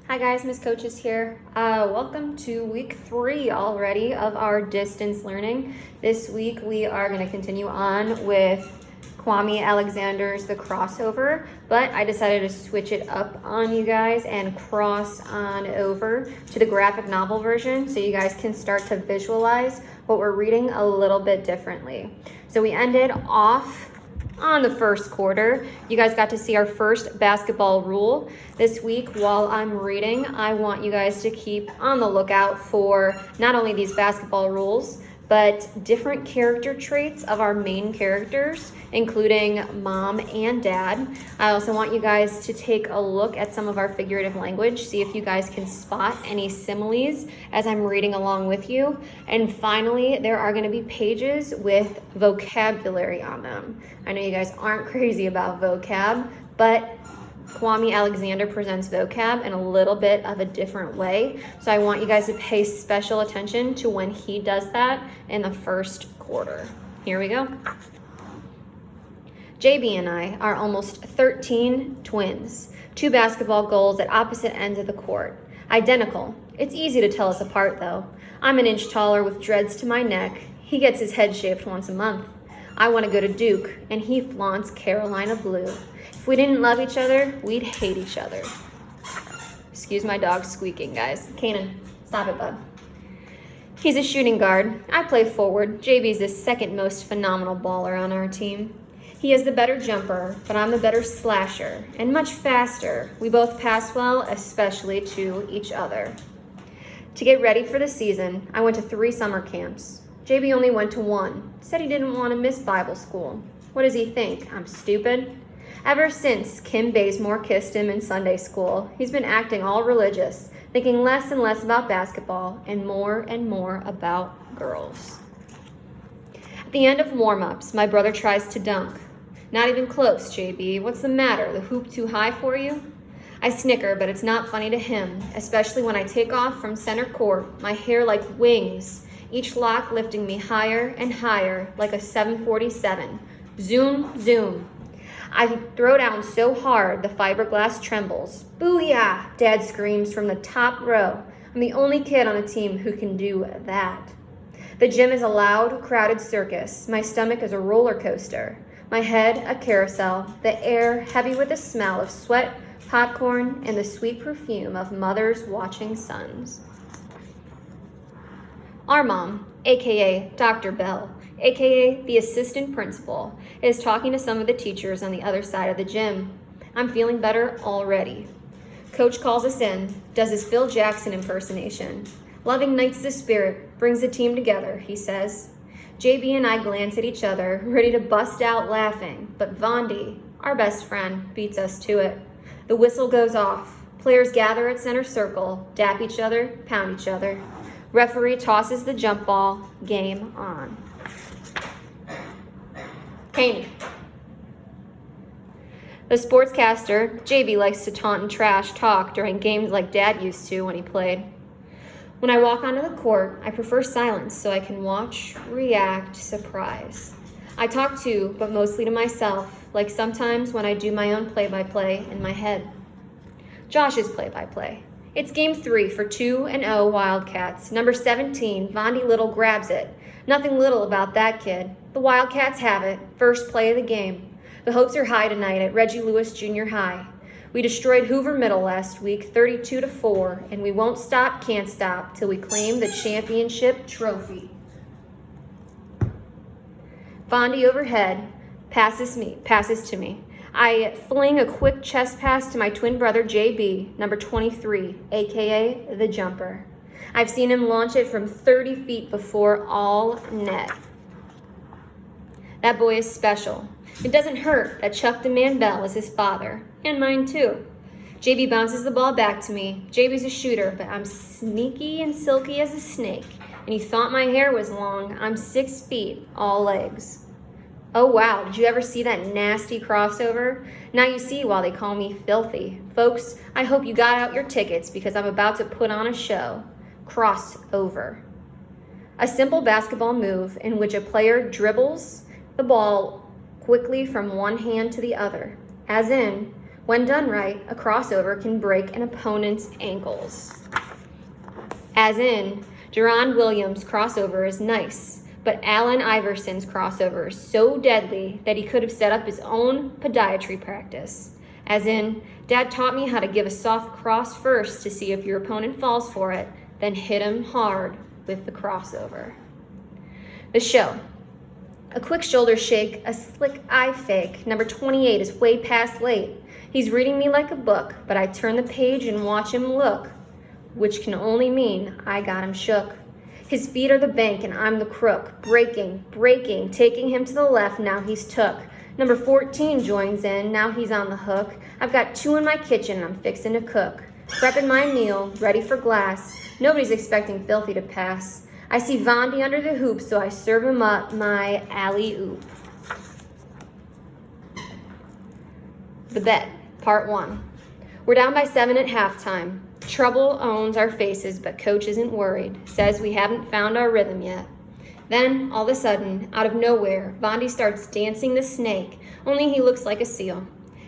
Hi guys, Miss Coaches here. Welcome to week 3 already of our distance learning. This week we are going to continue on with Kwame Alexander's The Crossover, but I decided to switch it up on you guys and cross on over to the graphic novel version so you guys can start to visualize what we're reading a little bit differently. So we ended off on the first quarter. You guys got to see our first basketball rule. This week, while I'm reading, I want you guys to keep on the lookout for not only these basketball rules, but different character traits of our main characters, including mom and dad. I also want you guys to take a look at some of our figurative language, see if you guys can spot any similes as I'm reading along with you. And finally, there are going to be pages with vocabulary on them. I know you guys aren't crazy about vocab, but Kwame Alexander presents vocab in a little bit of a different way. So I want you guys to pay special attention to when he does that in the first quarter. Here we go. JB and I are almost 13 twins, 2 basketball goals at opposite ends of the court. Identical. It's easy to tell us apart though. I'm an inch taller with dreads to my neck. He gets his head shaved once a month. I want to go to Duke, and he flaunts Carolina blue. If we didn't love each other, we'd hate each other. Excuse my dog squeaking, guys. Kanan, stop it, bud. He's a shooting guard. I play forward. JB's the second most phenomenal baller on our team. He is the better jumper, but I'm the better slasher, and much faster. We both pass well, especially to each other. To get ready for the season, I went to 3 summer camps. JB only went to 1. Said he didn't want to miss Bible school. What does he think? I'm stupid? Ever since Kim Bazemore kissed him in Sunday school, he's been acting all religious, thinking less and less about basketball and more about girls. At the end of warm-ups, my brother tries to dunk. Not even close, JB. What's the matter? The hoop too high for you? I snicker, but it's not funny to him, especially when I take off from center court, my hair like wings, each lock lifting me higher and higher like a 747. Zoom, zoom. I throw down so hard the fiberglass trembles. Booyah! Dad screams from the top row. I'm the only kid on the team who can do that. The gym is a loud, crowded circus. My stomach is a roller coaster. My head a carousel. The air heavy with the smell of sweat, popcorn, and the sweet perfume of mothers watching sons. Our mom, aka Dr. Bell, aka the assistant principal, is talking to some of the teachers on the other side of the gym. I'm feeling better already. Coach calls us in, does his Phil Jackson impersonation. Loving ignites the spirit, brings the team together, he says. JB and I glance at each other, ready to bust out laughing, but Vondi, our best friend, beats us to it. The whistle goes off. Players gather at center circle, dap each other, pound each other. Referee tosses the jump ball. Game on. Kane. The sportscaster, JB, likes to taunt and trash talk during games like Dad used to when he played. When I walk onto the court, I prefer silence so I can watch, react, surprise. I talk too, but mostly to myself, like sometimes when I do my own play-by-play in my head. Josh's play-by-play. It's game 3 for 2-0 Wildcats. Number 17, Vondi Little grabs it. Nothing little about that kid. The Wildcats have it. First play of the game. The hopes are high tonight at Reggie Lewis Junior High. We destroyed Hoover Middle last week, 32-4, and we won't stop, can't stop, till we claim the championship trophy. Vondi overhead, passes to me. I fling a quick chest pass to my twin brother, JB, number 23, aka the jumper. I've seen him launch it from 30 feet before all net. That boy is special. It doesn't hurt that Chuck DeMandel is his father, and mine too. JB bounces the ball back to me. JB's a shooter, but I'm sneaky and silky as a snake, and he thought my hair was long. I'm 6 feet, all legs. Oh wow, did you ever see that nasty crossover? Now you see why they call me filthy. Folks, I hope you got out your tickets because I'm about to put on a show. Crossover. A simple basketball move in which a player dribbles the ball quickly from one hand to the other, as in When done right, a crossover can break an opponent's ankles. As in, Deron Williams' crossover is nice, but Allen Iverson's crossover is so deadly that he could have set up his own podiatry practice. As in, Dad taught me how to give a soft cross first to see if your opponent falls for it, then hit him hard with the crossover. The show. A quick shoulder shake, a slick eye fake. Number 28 is way past late. He's reading me like a book, but I turn the page and watch him look, which can only mean I got him shook. His feet are the bank and I'm the crook. Breaking, taking him to the left, now he's took. Number 14 joins in, now he's on the hook. I've got 2 in my kitchen, I'm fixing to cook. Prepping my meal, ready for glass. Nobody's expecting Filthy to pass. I see Vondi under the hoop, so I serve him up my alley-oop. The Bet, Part 1. We're down by 7 at halftime. Trouble owns our faces, but coach isn't worried. Says we haven't found our rhythm yet. Then, all of a sudden, out of nowhere, Vondi starts dancing the snake, only he looks like a seal.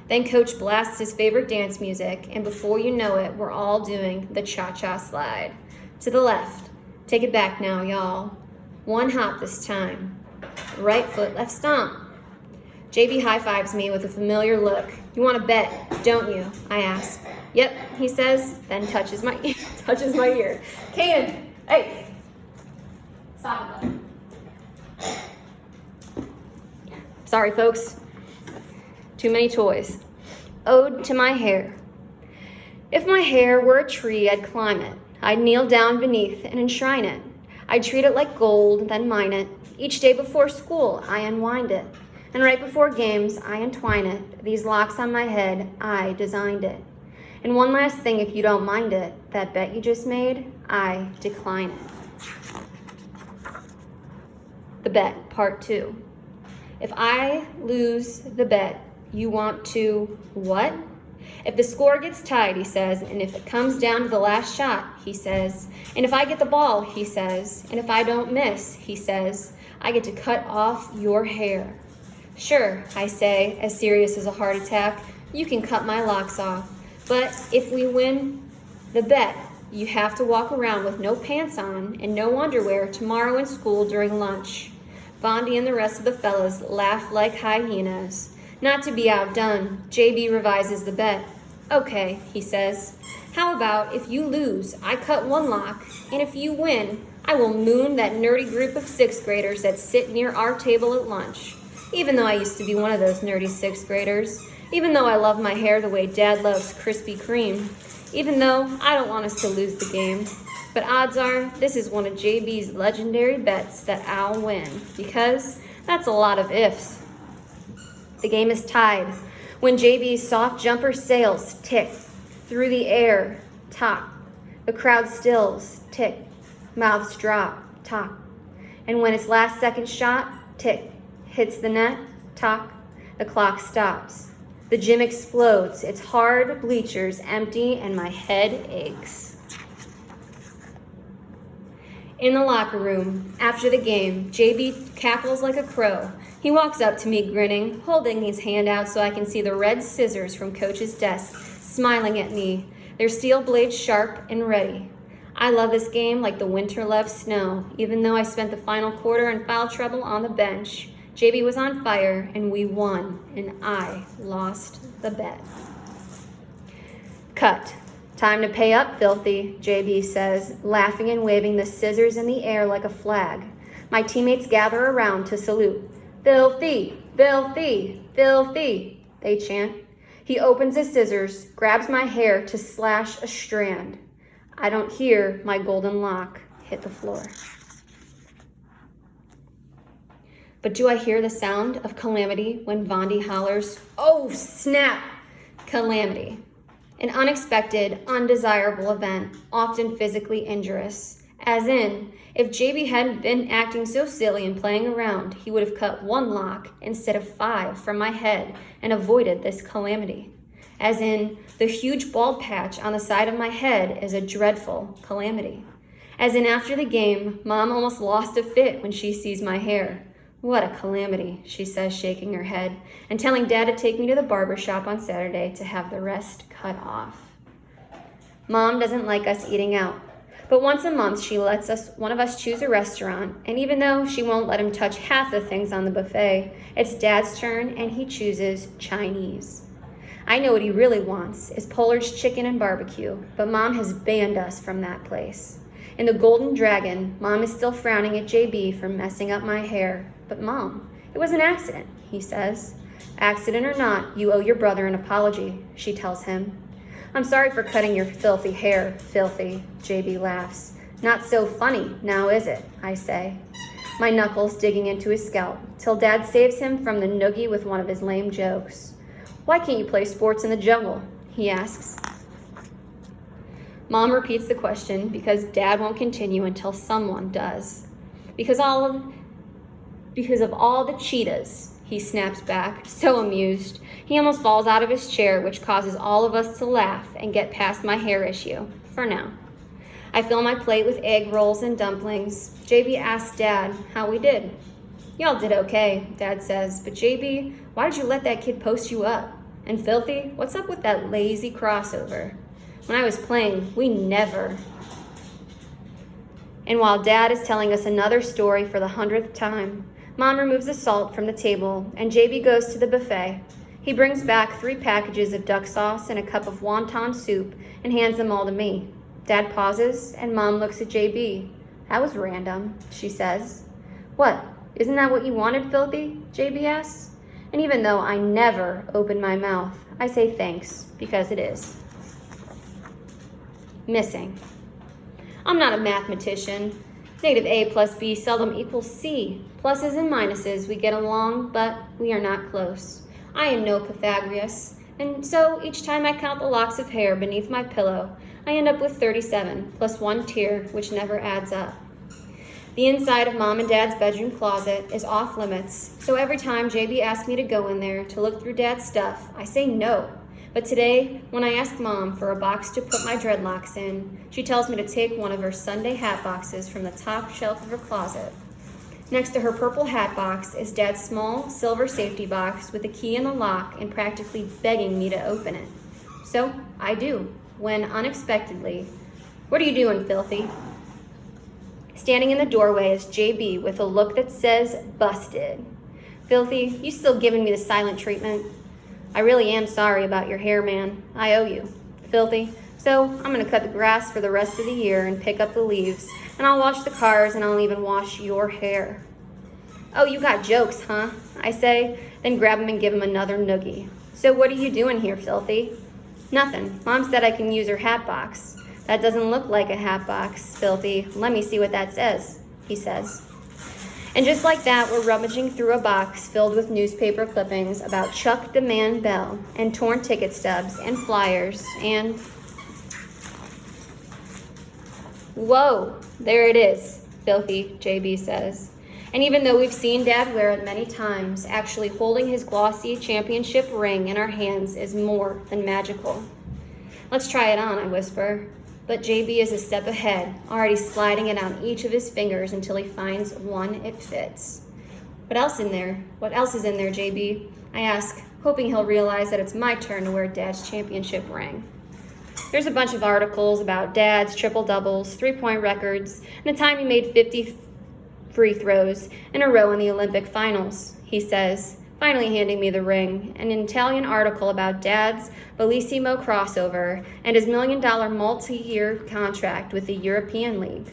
Then coach blasts his favorite dance music, and before you know it, we're all doing the cha-cha slide. To the left. Take it back now, y'all. 1 hop this time. Right foot, left stomp. JB high-fives me with a familiar look. You want to bet, don't you? I ask. Yep, he says, then touches my ear. Caden, hey. Stop it. Sorry, folks. Too many toys. Ode to my hair. If my hair were a tree, I'd climb it. I'd kneel down beneath and enshrine it. I'd treat it like gold, then mine it. Each day before school, I unwind it. And right before games, I entwine it. These locks on my head, I designed it. And one last thing, if you don't mind it, that bet you just made, I decline it. The Bet, Part 2. If I lose the bet, you want to what? If the score gets tied, he says, and if it comes down to the last shot, he says, and if I get the ball, he says, and if I don't miss, he says, I get to cut off your hair. Sure, I say, as serious as a heart attack, you can cut my locks off. But if we win the bet, you have to walk around with no pants on and no underwear tomorrow in school during lunch. Vondi and the rest of the fellas laugh like hyenas. Not to be outdone, JB revises the bet. Okay, he says. How about if you lose, I cut 1 lock, and if you win, I will moon that nerdy group of 6th graders that sit near our table at lunch. Even though I used to be one of those nerdy 6th graders. Even though I love my hair the way Dad loves Krispy Kreme. Even though I don't want us to lose the game. But odds are, this is one of JB's legendary bets that I'll win. Because that's a lot of ifs. The game is tied. When JB's soft jumper sails, tick. Through the air, top. The crowd stills, tick. Mouths drop, talk. And when its last second shot, tick. Hits the net, talk. The clock stops. The gym explodes. Its hard bleachers empty and my head aches. In the locker room, after the game, JB cackles like a crow. He walks up to me grinning, holding his hand out so I can see the red scissors from Coach's desk, smiling at me, their steel blades sharp and ready. I love this game like the winter loves snow, even though I spent the final quarter in foul trouble on the bench. JB was on fire, and we won, and I lost the bet. Cut. Time to pay up, Filthy, JB says, laughing and waving the scissors in the air like a flag. My teammates gather around to salute. Filthy, filthy, filthy, they chant. He opens his scissors, grabs my hair to slash a strand. I don't hear my golden lock hit the floor. But do I hear the sound of calamity when Vondi hollers, "Oh, snap!" Calamity. An unexpected, undesirable event, often physically injurious. As in, if JB hadn't been acting so silly and playing around, he would have cut 1 lock instead of 5 from my head and avoided this calamity. As in, the huge bald patch on the side of my head is a dreadful calamity. As in, after the game, Mom almost lost a fit when she sees my hair. What a calamity, she says, shaking her head, and telling Dad to take me to the barber shop on Saturday to have the rest cut off. Mom doesn't like us eating out, but once a month she lets one of us choose a restaurant, and even though she won't let him touch half the things on the buffet, it's Dad's turn and he chooses Chinese. I know what he really wants is Polar's chicken and barbecue, but Mom has banned us from that place. In the Golden Dragon, Mom is still frowning at JB for messing up my hair. But Mom, it was an accident, he says. Accident or not, you owe your brother an apology, she tells him. I'm sorry for cutting your filthy hair, filthy, JB laughs. Not so funny, now is it, I say. My knuckles digging into his scalp, till Dad saves him from the noogie with one of his lame jokes. Why can't you play sports in the jungle? He asks. Mom repeats the question because Dad won't continue until someone does. Because of all the cheetahs, he snaps back, so amused. He almost falls out of his chair, which causes all of us to laugh and get past my hair issue, for now. I fill my plate with egg rolls and dumplings. JB asks Dad how we did. Y'all did okay, Dad says, but JB, why did you let that kid post you up? And Filthy, what's up with that lazy crossover? When I was playing, we never. And while Dad is telling us another story for the 100th time, Mom removes the salt from the table and JB goes to the buffet. He brings back 3 packages of duck sauce and a cup of wonton soup and hands them all to me. Dad pauses and Mom looks at JB. That was random, she says. What, isn't that what you wanted, Filthy? JB asks. And even though I never open my mouth, I say thanks because it is. Missing. I'm not a mathematician. Negative A plus B seldom equals C. Pluses and minuses, we get along, but we are not close. I am no Pythagoras, and so each time I count the locks of hair beneath my pillow, I end up with 37, plus 1 tear, which never adds up. The inside of Mom and Dad's bedroom closet is off limits, so every time JB asks me to go in there to look through Dad's stuff, I say no. But today, when I ask Mom for a box to put my dreadlocks in, she tells me to take one of her Sunday hat boxes from the top shelf of her closet. Next to her purple hat box is Dad's small silver safety box with a key in the lock and practically begging me to open it. So I do, when unexpectedly, what are you doing, Filthy? Standing in the doorway is JB with a look that says, busted. Filthy, you still giving me the silent treatment? I really am sorry about your hair, man. I owe you. Filthy, so I'm gonna cut the grass for the rest of the year and pick up the leaves, and I'll wash the cars and I'll even wash your hair. Oh, you got jokes, huh? I say, then grab him and give him another noogie. So what are you doing here, Filthy? Nothing. Mom said I can use her hat box. That doesn't look like a hat box, Filthy. Let me see what that says, he says. And just like that, we're rummaging through a box filled with newspaper clippings about Chuck the Man Bell and torn ticket stubs and flyers and... Whoa, there it is, Filthy, JB says. And even though we've seen Dad wear it many times, actually holding his glossy championship ring in our hands is more than magical. Let's try it on, I whisper. But JB is a step ahead, already sliding it on each of his fingers until he finds one it fits. What else in there? What else is in there, JB? I ask, hoping he'll realize that it's my turn to wear Dad's championship ring. There's a bunch of articles about Dad's triple doubles, 3-point records, and the time he made 50 free throws in a row in the Olympic finals, he says, finally handing me the ring, an Italian article about Dad's Bellissimo crossover and his $1 million multi-year contract with the European League.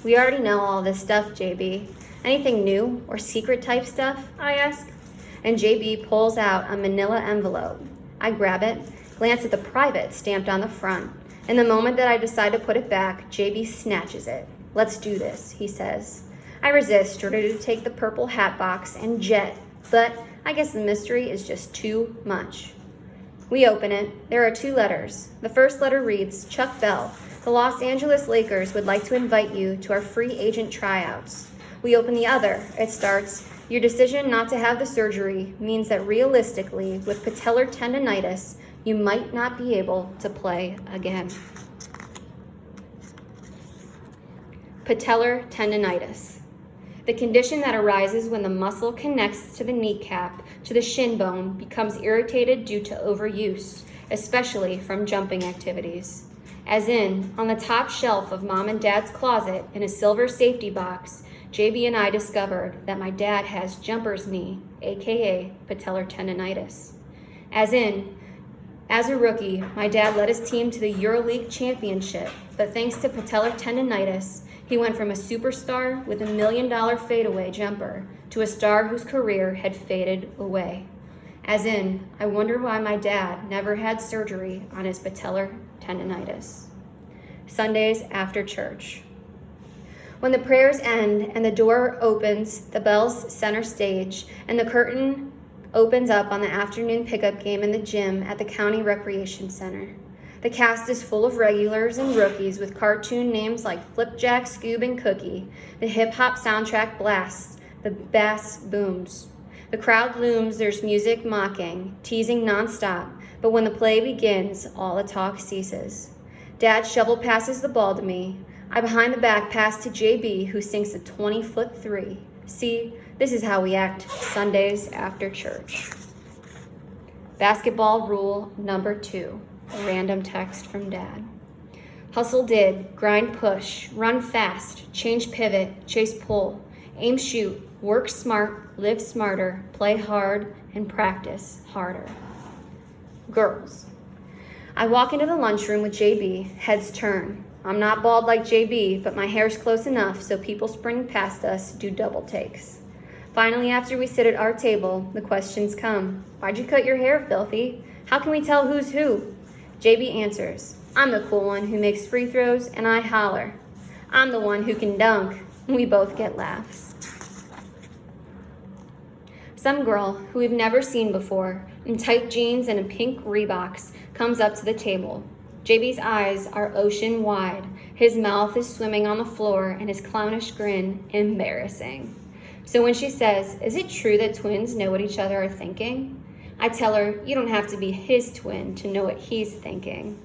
We already know all this stuff, JB. Anything new or secret type stuff, I ask? And JB pulls out a manila envelope. I grab it, glance at the private stamped on the front, and the moment that I decide to put it back, JB snatches it. Let's do this, he says. I resist, ready to take the purple hat box and jet, but I guess the mystery is just too much. We open it. There are 2 letters. The first letter reads, Chuck Bell, the Los Angeles Lakers would like to invite you to our free agent tryouts. We open the other. It starts, your decision not to have the surgery means that realistically, with patellar tendonitis, you might not be able to play again. Patellar tendonitis. The condition that arises when the muscle connects to the kneecap to the shin bone becomes irritated due to overuse, especially from jumping activities. As in, on the top shelf of Mom and Dad's closet in a silver safety box, JB and I discovered that my dad has jumper's knee, aka patellar tendonitis. As a rookie, my dad led his team to the EuroLeague championship, but thanks to patellar tendonitis, he went from a superstar with $1 million fadeaway jumper to a star whose career had faded away. As in, I wonder why my dad never had surgery on his patellar tendonitis. Sundays after church. When the prayers end and the door opens, the bells center stage, and the curtain opens up on the afternoon pickup game in the gym at the County Recreation Center. The cast is full of regulars and rookies with cartoon names like Flipjack, Scoob, and Cookie. The hip-hop soundtrack blasts. The bass booms. The crowd looms, there's music mocking, teasing nonstop, but when the play begins, all the talk ceases. Dad shovel passes the ball to me. I behind the back pass to JB, who sinks a 20-foot three. See, this is how we act Sundays after church. Basketball rule number 2. A random text from Dad. Hustle did, grind push, run fast, change pivot, chase pull, aim shoot, work smart, live smarter, play hard, and practice harder. Girls. I walk into the lunchroom with JB, heads turn. I'm not bald like JB, but my hair's close enough so people sprinting past us do double takes. Finally, after we sit at our table, the questions come. Why'd you cut your hair, filthy? How can we tell who's who? JB answers, I'm the cool one who makes free throws and I holler. I'm the one who can dunk. We both get laughs. Some girl who we've never seen before, in tight jeans and a pink Reeboks, comes up to the table. JB's eyes are ocean wide. His mouth is swimming on the floor and his clownish grin embarrassing. So when she says, is it true that twins know what each other are thinking? I tell her, you don't have to be his twin to know what he's thinking.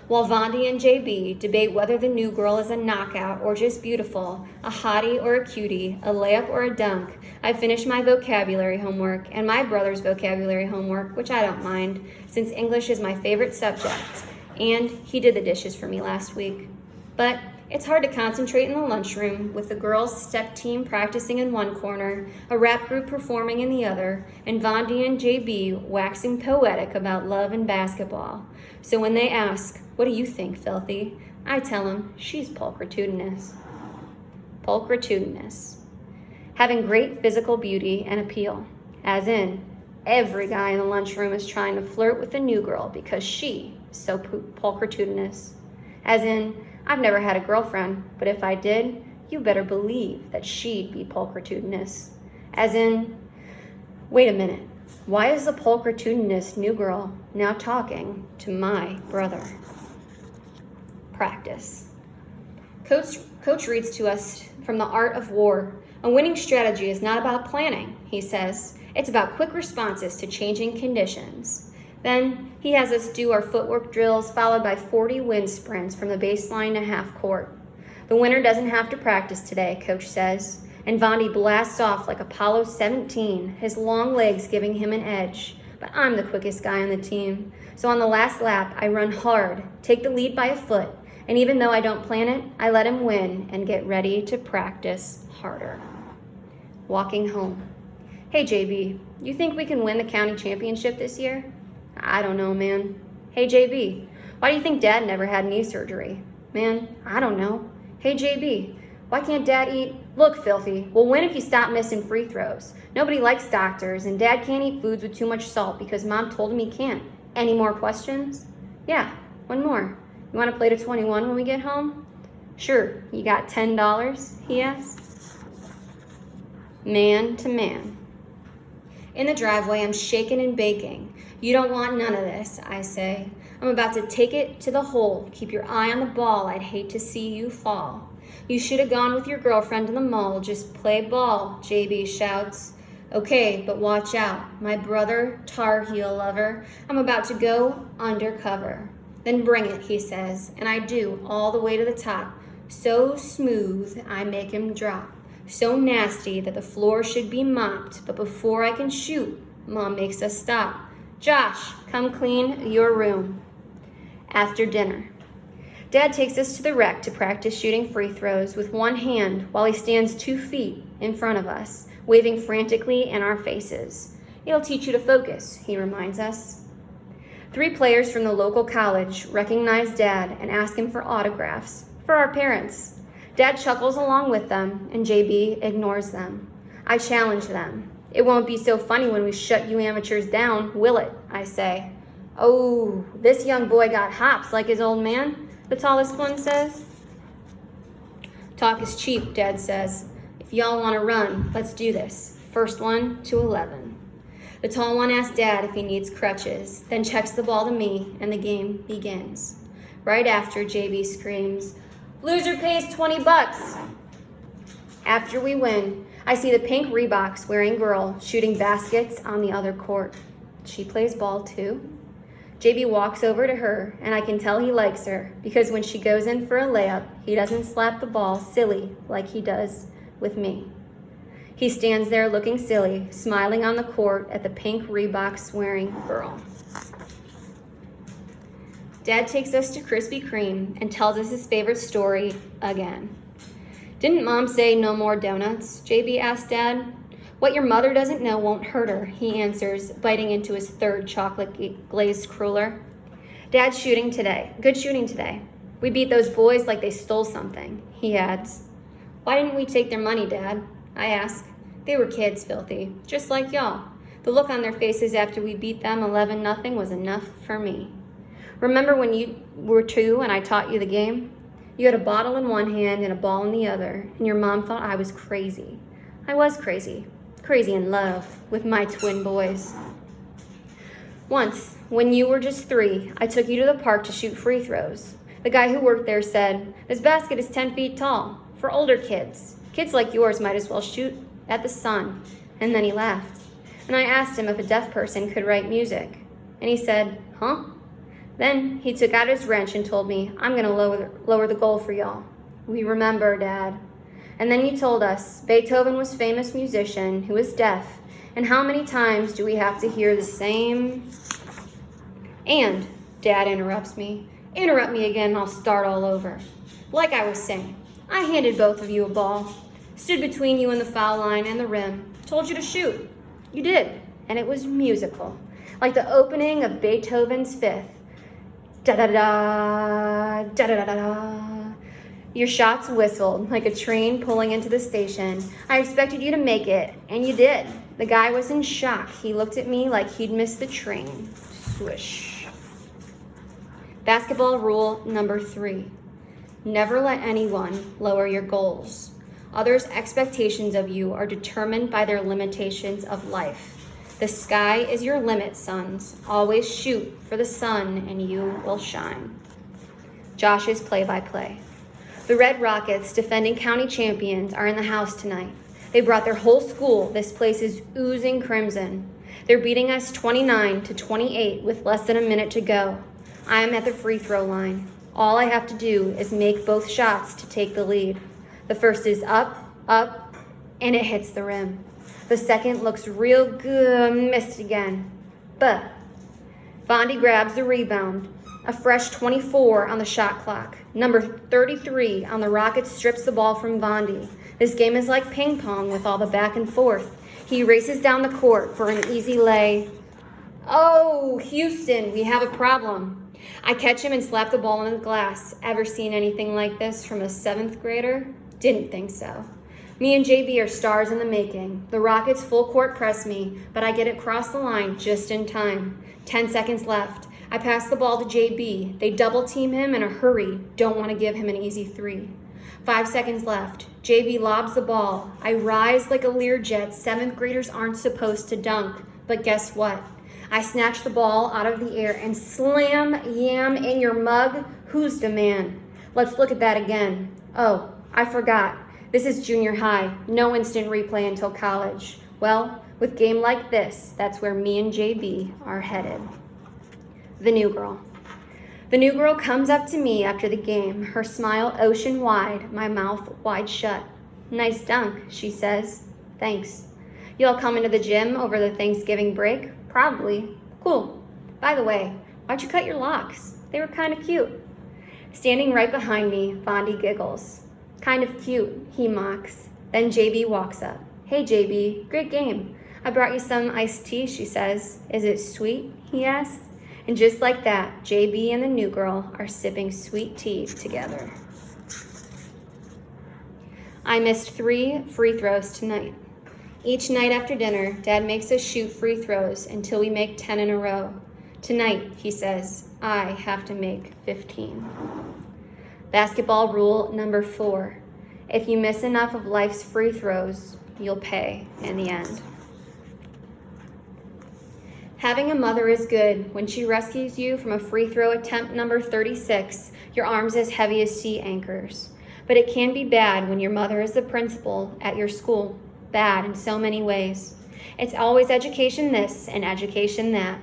While Vondi and JB debate whether the new girl is a knockout or just beautiful, a hottie or a cutie, a layup or a dunk, I finish my vocabulary homework and my brother's vocabulary homework, which I don't mind, since English is my favorite subject, and he did the dishes for me last week. But it's hard to concentrate in the lunchroom with the girls' step team practicing in one corner, a rap group performing in the other, and Vondi and JB waxing poetic about love and basketball. So when they ask, what do you think, filthy? I tell them, she's pulchritudinous. Pulchritudinous. Having great physical beauty and appeal. As in, every guy in the lunchroom is trying to flirt with the new girl because she is so pulchritudinous. As in, I've never had a girlfriend, but if I did, you better believe that she'd be pulchritudinous. As in, wait a minute, why is the pulchritudinous new girl now talking to my brother? Practice. Coach reads to us from The Art of War. A winning strategy is not about planning, he says. It's about quick responses to changing conditions. Then he has us do our footwork drills followed by 40 wind sprints from the baseline to half court. The winner doesn't have to practice today, Coach says, and Vondi blasts off like Apollo 17, his long legs giving him an edge. But I'm the quickest guy on the team. So on the last lap, I run hard, take the lead by a foot, and even though I don't plan it, I let him win and get ready to practice harder. Walking home. Hey, JB, you think we can win the county championship this year? I don't know, man. Hey, JB, why do you think Dad never had knee surgery? Man, I don't know. Hey, JB, why can't Dad eat? Look, filthy, we'll win if you stop missing free throws. Nobody likes doctors, and Dad can't eat foods with too much salt because Mom told him he can't. Any more questions? Yeah, one more. You want to play to 21 when we get home? Sure, you got $10? He asks. Man to man. In the driveway, I'm shaking and baking. You don't want none of this, I say. I'm about to take it to the hole. Keep your eye on the ball. I'd hate to see you fall. You should have gone with your girlfriend to the mall. Just play ball, JB shouts. Okay, but watch out. My brother, Tar Heel lover. I'm about to go undercover. Then bring it, he says, and I do, all the way to the top. So smooth, I make him drop. So nasty that the floor should be mopped, but before I can shoot, Mom makes us stop. Josh, come clean your room. After dinner, Dad takes us to the rec to practice shooting free throws with one hand while he stands 2 feet in front of us, waving frantically in our faces. It'll teach you to focus, he reminds us. 3 players from the local college recognize Dad and ask him for autographs for our parents. Dad chuckles along with them, and JB ignores them. I challenge them. It won't be so funny when we shut you amateurs down, will it? I say. Oh, this young boy got hops like his old man, the tallest one says. Talk is cheap, Dad says. If y'all want to run, let's do this. First one to 11. The tall one asks Dad if he needs crutches, then checks the ball to me, and the game begins. Right after, JB screams, "Loser pays $20. After we win, I see the pink Reeboks wearing girl shooting baskets on the other court. She plays ball too. JB walks over to her, and I can tell he likes her because when she goes in for a layup, he doesn't slap the ball silly like he does with me. He stands there looking silly, smiling on the court at the pink Reeboks wearing girl. Dad takes us to Krispy Kreme and tells us his favorite story again. Didn't Mom say no more donuts? JB asked Dad. What your mother doesn't know won't hurt her, he answers, biting into his 3rd chocolate glazed cruller. Dad's shooting today. Good shooting today. We beat those boys like they stole something, he adds. Why didn't we take their money, Dad? I ask. They were kids, Filthy, just like y'all. The look on their faces after we beat them 11-0 was enough for me. Remember when you were 2 and I taught you the game? You had a bottle in one hand and a ball in the other, and your mom thought I was crazy. I was crazy in love with my twin boys. Once, when you were just 3, I took you to the park to shoot free throws. The guy who worked there said, "This basket is 10 feet tall, for older kids. Kids like yours might as well shoot at the sun." And then he laughed. And I asked him if a deaf person could write music. And he said, "Huh?" Then he took out his wrench and told me, "I'm going to lower the goal for y'all." We remember, Dad. And then you told us Beethoven was a famous musician who was deaf. And how many times do we have to hear the same? And, Dad interrupts me. Interrupt me again and I'll start all over. Like I was saying, I handed both of you a ball, stood between you and the foul line and the rim, told you to shoot. You did, and it was musical, like the opening of Beethoven's Fifth. Da-da-da, da-da-da-da-da. Your shots whistled like a train pulling into the station. I expected you to make it, and you did. The guy was in shock. He looked at me like he'd missed the train. Swish. Basketball rule number 3. Never let anyone lower your goals. Others' expectations of you are determined by their limitations of life. The sky is your limit, sons. Always shoot for the sun and you will shine. Josh's play-by-play. The Red Rockets, defending county champions, are in the house tonight. They brought their whole school. This place is oozing crimson. They're beating us 29-28 with less than a minute to go. I am at the free throw line. All I have to do is make both shots to take the lead. The first is up, and it hits the rim. The second looks real good, missed again. But Bondi grabs the rebound. A fresh 24 on the shot clock. Number 33 on the Rockets strips the ball from Bondi. This game is like ping pong with all the back and forth. He races down the court for an easy lay. Oh, Houston, we have a problem. I catch him and slap the ball in the glass. Ever seen anything like this from a 7th grader? Didn't think so. Me and JB are stars in the making. The Rockets full court press me, but I get it across the line just in time. 10 seconds left. I pass the ball to JB. They double team him in a hurry. Don't want to give him an easy 3. 5 seconds left. JB lobs the ball. I rise like a Learjet. 7th graders aren't supposed to dunk. But guess what? I snatch the ball out of the air and slam yam in your mug. Who's the man? Let's look at that again. Oh, I forgot. This is junior high. No instant replay until college. Well, with game like this, that's where me and JB are headed. The new girl. The new girl comes up to me after the game, her smile ocean wide, my mouth wide shut. Nice dunk, she says. Thanks. You all come into the gym over the Thanksgiving break? Probably. Cool. By the way, why'd you cut your locks? They were kind of cute. Standing right behind me, Vondi giggles. Kind of cute, he mocks. Then JB walks up. Hey JB, great game. I brought you some iced tea, she says. Is it sweet? He asks. And just like that, JB and the new girl are sipping sweet tea together. I missed 3 free throws tonight. Each night after dinner, Dad makes us shoot free throws until we make 10 in a row. Tonight, he says, I have to make 15. Basketball rule number 4. If you miss enough of life's free throws, you'll pay in the end. Having a mother is good. When she rescues you from a free throw attempt number 36, your arms as heavy as sea anchors. But it can be bad when your mother is the principal at your school. Bad in so many ways. It's always education this and education that.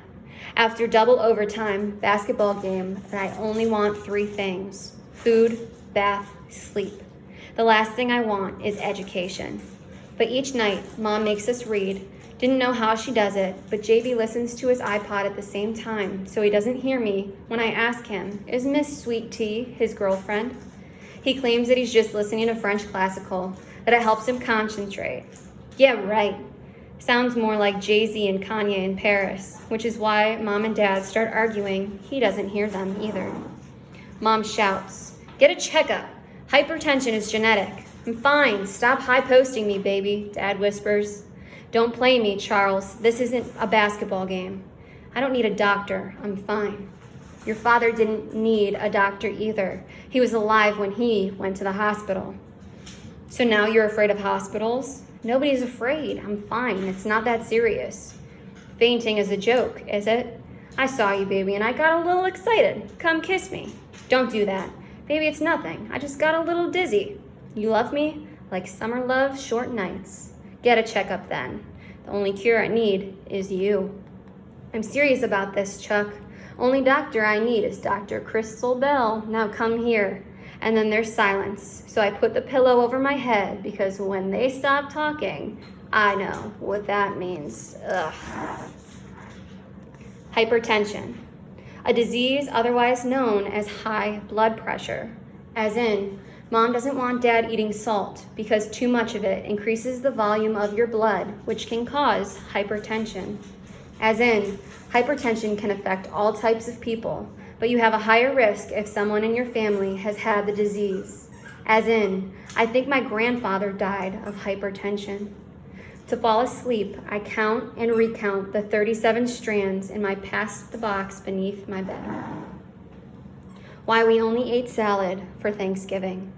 After double overtime basketball game, I only want 3 things: food, bath, sleep. The last thing I want is education. But each night, Mom makes us read. Didn't know how she does it, but JB listens to his iPod at the same time, so he doesn't hear me when I ask him, is Miss Sweet Tea his girlfriend? He claims that he's just listening to French classical, that it helps him concentrate. Yeah, right. Sounds more like Jay-Z and Kanye in Paris, which is why Mom and Dad start arguing. He doesn't hear them either. Mom shouts, get a checkup. Hypertension is genetic. I'm fine. Stop high-posting me, baby, Dad whispers. Don't play me, Charles. This isn't a basketball game. I don't need a doctor. I'm fine. Your father didn't need a doctor either. He was alive when he went to the hospital. So now you're afraid of hospitals? Nobody's afraid. I'm fine. It's not that serious. Fainting is a joke, is it? I saw you, baby, and I got a little excited. Come kiss me. Don't do that. Baby, it's nothing. I just got a little dizzy. You love me? Like summer loves short nights. Get a checkup then. The only cure I need is you. I'm serious about this, Chuck. Only doctor I need is Dr. Crystal Bell. Now come here. And then there's silence. So I put the pillow over my head because when they stop talking, I know what that means. Ugh. Hypertension. A disease otherwise known as high blood pressure. As in, Mom doesn't want Dad eating salt because too much of it increases the volume of your blood, which can cause hypertension. As in, hypertension can affect all types of people, but you have a higher risk if someone in your family has had the disease. As in, I think my grandfather died of hypertension. To fall asleep, I count and recount the 37 strands in my pass the box beneath my bed. Why we only ate salad for Thanksgiving.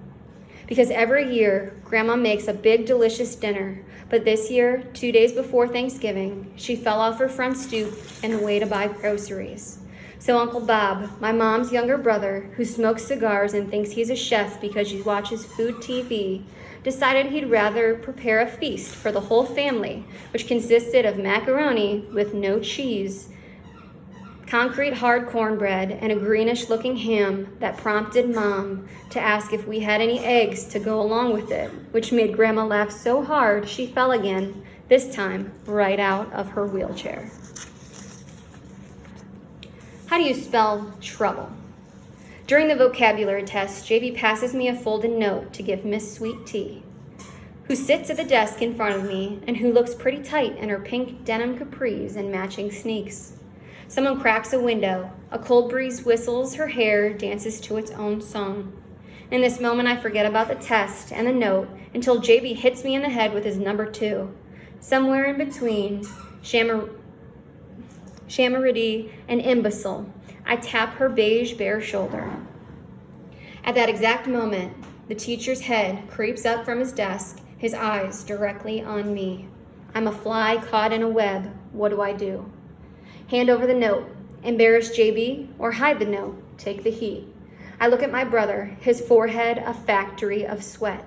Because every year, Grandma makes a big, delicious dinner, but this year, 2 days before Thanksgiving, she fell off her front stoop in the way to buy groceries. So Uncle Bob, my mom's younger brother, who smokes cigars and thinks he's a chef because he watches food TV, decided he'd rather prepare a feast for the whole family, which consisted of macaroni with no cheese, concrete hard cornbread, and a greenish-looking ham that prompted Mom to ask if we had any eggs to go along with it, which made Grandma laugh so hard she fell again, this time right out of her wheelchair. How do you spell trouble? During the vocabulary test, JB passes me a folded note to give Miss Sweet Tea, who sits at the desk in front of me and who looks pretty tight in her pink denim capris and matching sneaks. Someone cracks a window. A cold breeze whistles, her hair dances to its own song. In this moment, I forget about the test and the note until JB hits me in the head with his number 2. Somewhere in between Chamarity and imbecile, I tap her beige bare shoulder. At that exact moment, the teacher's head creeps up from his desk, his eyes directly on me. I'm a fly caught in a web. What do I do? Hand over the note. Embarrass JB or hide the note? Take the heat. I look at my brother, his forehead a factory of sweat.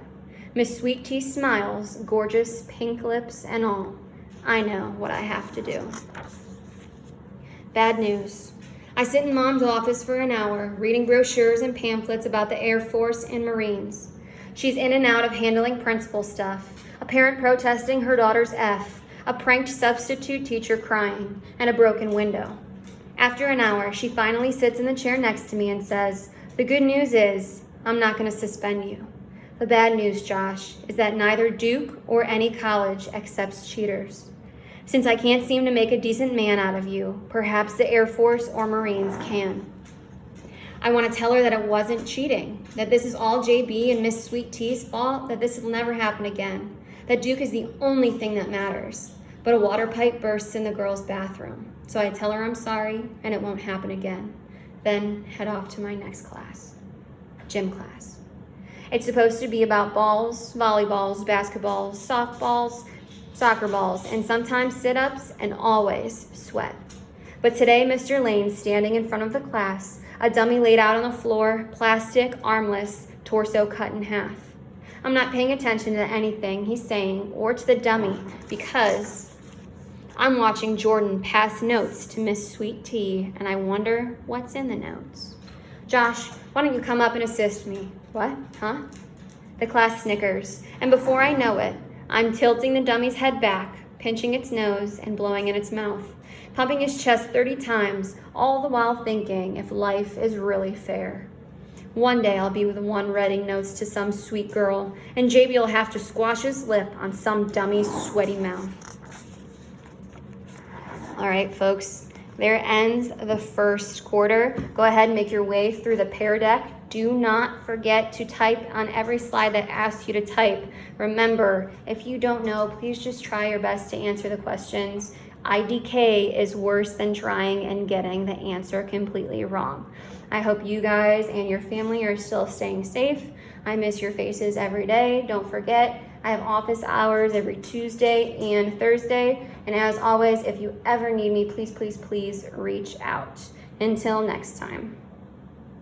Miss Sweet Tea smiles, gorgeous pink lips and all. I know what I have to do. Bad news. I sit in Mom's office for an hour, reading brochures and pamphlets about the Air Force and Marines. She's in and out of handling principal stuff, a parent protesting her daughter's F, a pranked substitute teacher crying, and a broken window. After an hour, she finally sits in the chair next to me and says, "The good news is, I'm not going to suspend you. The bad news, Josh, is that neither Duke or any college accepts cheaters. Since I can't seem to make a decent man out of you, perhaps the Air Force or Marines can." I want to tell her that it wasn't cheating, that this is all JB and Miss Sweet T's fault, that this will never happen again, that Duke is the only thing that matters. But a water pipe bursts in the girls' bathroom, so I tell her I'm sorry and it won't happen again, then head off to my next class, gym class. It's supposed to be about balls, volleyballs, basketballs, softballs, soccer balls, and sometimes sit-ups, and always sweat. But today, Mr. Lane's standing in front of the class, a dummy laid out on the floor, plastic, armless, torso cut in half. I'm not paying attention to anything he's saying or to the dummy because I'm watching Jordan pass notes to Miss Sweet Tea, and I wonder what's in the notes. "Josh, why don't you come up and assist me?" "What? Huh?" The class snickers, and before I know it, I'm tilting the dummy's head back, pinching its nose and blowing in its mouth, pumping his chest 30 times, all the while thinking if life is really fair. One day I'll be the one writing notes to some sweet girl, and JB will have to squash his lip on some dummy's sweaty mouth. All right, folks, there ends the first quarter. Go ahead and make your way through the Pear Deck. Do not forget to type on every slide that asks you to type. Remember, if you don't know, please just try your best to answer the questions. IDK is worse than trying and getting the answer completely wrong. I hope you guys and your family are still staying safe. I miss your faces every day. Don't forget, I have office hours every Tuesday and Thursday. And as always, if you ever need me, please, please, please reach out. Until next time.